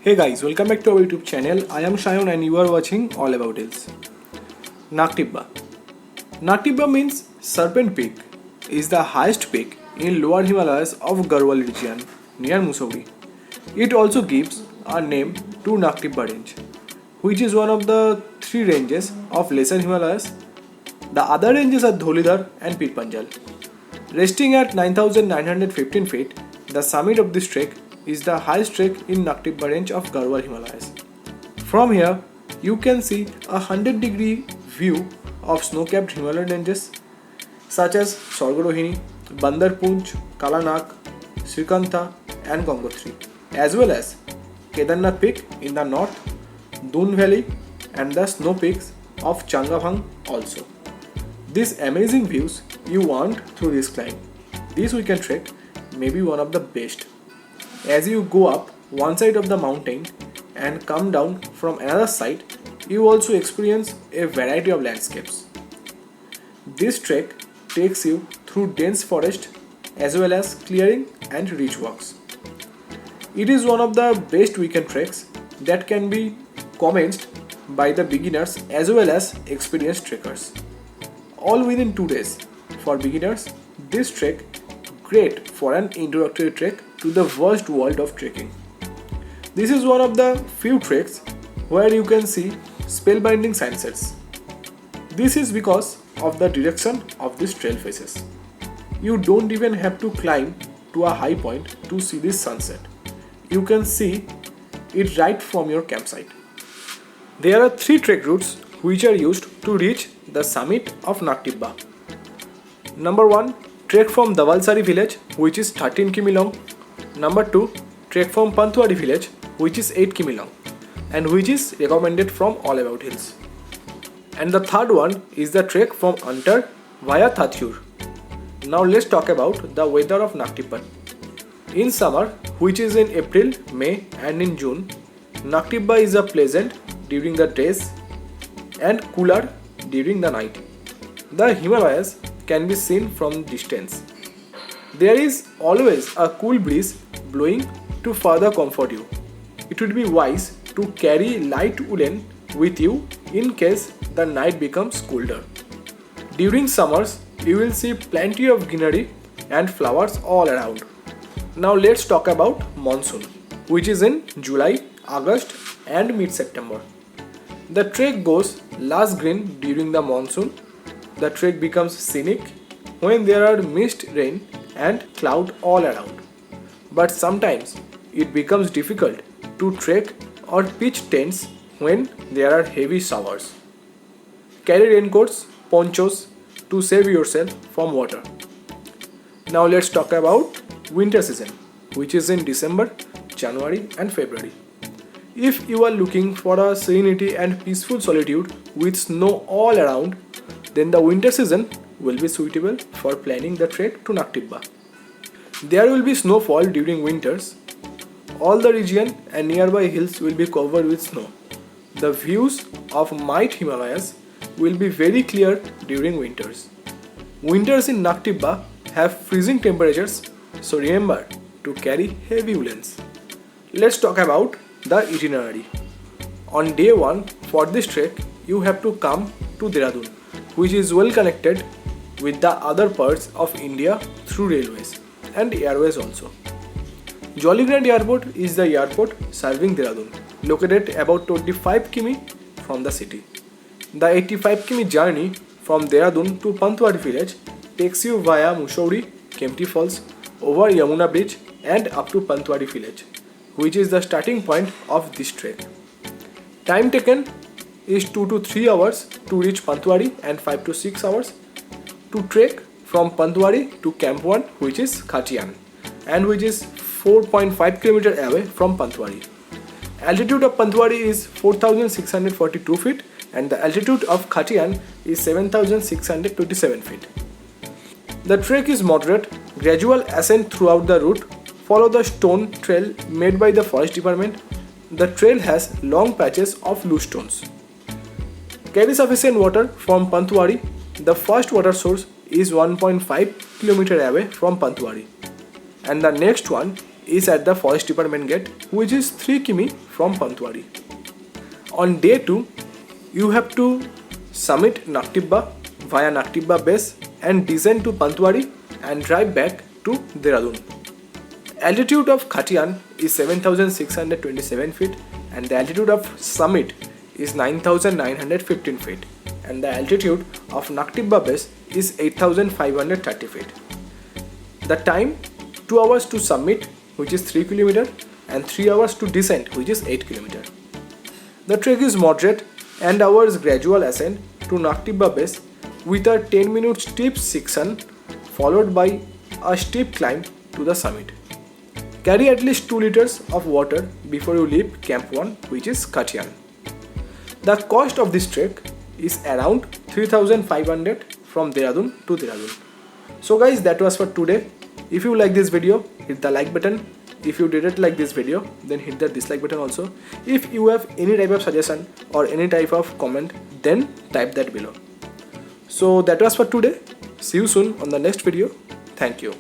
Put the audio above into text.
Hey guys, welcome back to our YouTube channel. I am Sayan and you are watching All About Hills. Nag Tibba. Nag Tibba means Serpent Peak, is the highest peak in lower Himalayas of Garhwal region near Mussoorie. It also gives a name to Nag Tibba range, which is one of the three ranges of lesser Himalayas. The other ranges are Dholidhar and Pir Panjal. Resting at 9,915 feet, the summit of this trek is the highest trek in Nag Tibba range of Garhwal Himalayas. From here, you can see a 100-degree view of snow-capped Himalayan ranges such as Swargarohini, Bandarpunj, Kalanak, Srikantha and Gangotri, as well as Kedarnath Peak in the north, Dun Valley and the snow peaks of Changabhang also. These amazing views you want through this climb. This weekend trek may be one of the best. As you go up one side of the mountain and come down from another side, you also experience a variety of landscapes. This trek takes you through dense forest as well as clearing and rich walks. It is one of the best weekend treks that can be commenced by the beginners as well as experienced trekkers. All within 2 days. For beginners, this trek great for an introductory trek to the vast world of trekking. This is one of the few treks where you can see spellbinding sunsets. This is because of the direction of these trail faces. You don't even have to climb to a high point to see this sunset. You can see it right from your campsite. There are 3 trek routes which are used to reach the summit of Nag Tibba. Number 1, trek from Davalsari village, which is 13 km long. Number 2, trek from Pantwari village, which is 8 km long and which is recommended from All About Hills. And the third one is the trek from Antar via Thathur. Now let's talk about the weather of Nag Tibba. In summer, which is in April, May and in June, Nag Tibba is a pleasant during the days and cooler during the night. The Himalayas can be seen from distance. There is always a cool breeze blowing to further comfort you. It would be wise to carry light woolen with you in case the night becomes colder. During summers, you will see plenty of greenery and flowers all around. Now let's talk about monsoon, which is in July, August and mid-September. The trek goes lush green during the monsoon. The trek becomes scenic when there are mist, rain and cloud all around. But sometimes it becomes difficult to trek or pitch tents when there are heavy showers. Carry raincoats, ponchos to save yourself from water. Now let's talk about winter season, which is in December, January and February. If you are looking for a serenity and peaceful solitude with snow all around, then the winter season will be suitable for planning the trek to Nag Tibba. There will be snowfall during winters. All the region and nearby hills will be covered with snow. The views of might Himalayas will be very clear during winters. Winters in Nag Tibba have freezing temperatures, so remember to carry heavy woolens. Let's talk about the itinerary. On day 1 for this trek, you have to come to Dehradun, which is well connected with the other parts of India through railways and airways also. Jolly Grant Airport is the airport serving Dehradun, located about 25 km from the city. The 85 km journey from Dehradun to Pantwari village takes you via Mussoorie, Kempty Falls, over Yamuna Bridge and up to Pantwari village, which is the starting point of this trek. Time taken is 2 to 3 hours to reach Pantwari and 5 to 6 hours to trek from Pantwari to Camp 1, which is Khatian and which is 4.5 km away from Pantwari. Altitude of Pantwari is 4,642 feet and the altitude of Khatian is 7,627 feet. The trek is moderate, gradual ascent throughout the route. Follow the stone trail made by the forest department. The trail has long patches of loose stones. Carry sufficient water from Pantwari. The first water source is 1.5 km away from Pantwari and the next one is at the forest department gate, which is 3 km from Pantwari. On day 2, you have to summit Nag Tibba via Nag Tibba base and descend to Pantwari and drive back to Dehradun. Altitude of Khatian is 7,627 feet and the altitude of summit is 9,915 feet and the altitude of Nag Tibba base is 8,530 feet. The time 2 hours to summit, which is 3 km, and 3 hours to descent, which is 8 km. The trek is moderate and hours gradual ascent to Nag Tibba base with a 10-minute steep section followed by a steep climb to the summit. Carry at least 2 liters of water before you leave Camp 1, which is Khatian. The cost of this trek is around 3,500 from Dehradun to Dehradun. So guys, that was for today. If you like this video, hit the like button. If you didn't like this video, then hit the dislike button also. If you have any type of suggestion or any type of comment, then type that below. So that was for today. See you soon on the next video. Thank you.